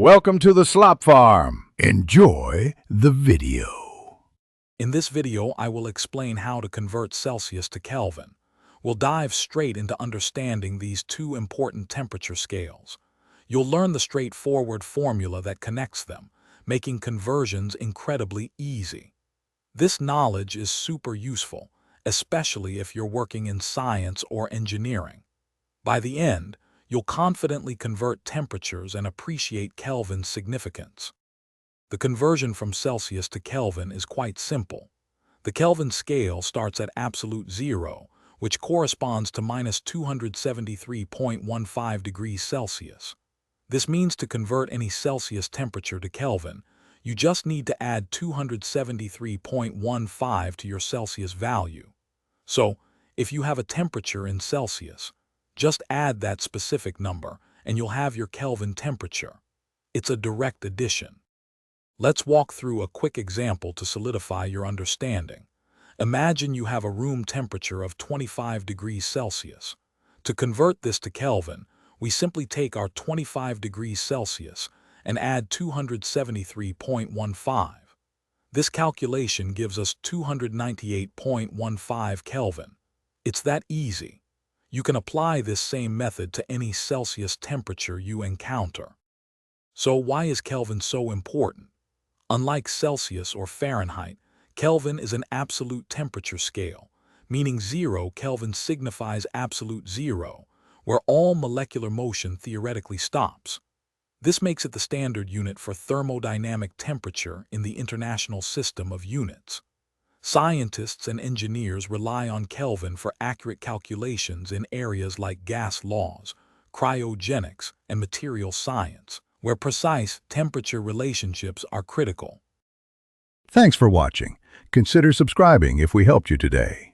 Welcome to the Slop Farm. Enjoy the video. In this video, I will explain how to convert Celsius to Kelvin. We'll dive straight into understanding these two important temperature scales. You'll learn the straightforward formula that connects them, making conversions incredibly easy. This knowledge is super useful, especially if you're working in science or engineering. By the end, you'll confidently convert temperatures and appreciate Kelvin's significance. The conversion from Celsius to Kelvin is quite simple. The Kelvin scale starts at absolute zero, which corresponds to minus 273.15 degrees Celsius. This means to convert any Celsius temperature to Kelvin, you just need to add 273.15 to your Celsius value. So, if you have a temperature in Celsius, just add that specific number, and you'll have your Kelvin temperature. It's a direct addition. Let's walk through a quick example to solidify your understanding. Imagine you have a room temperature of 25 degrees Celsius. To convert this to Kelvin, we simply take our 25 degrees Celsius and add 273.15. This calculation gives us 298.15 Kelvin. It's that easy. You can apply this same method to any Celsius temperature you encounter. So why is Kelvin so important? Unlike Celsius or Fahrenheit, Kelvin is an absolute temperature scale, meaning 0 Kelvin signifies absolute zero, where all molecular motion theoretically stops. This makes it the standard unit for thermodynamic temperature in the international system of units. Scientists and engineers rely on Kelvin for accurate calculations in areas like gas laws, cryogenics, and material science, where precise temperature relationships are critical. Thanks for watching. Consider subscribing if we helped you today.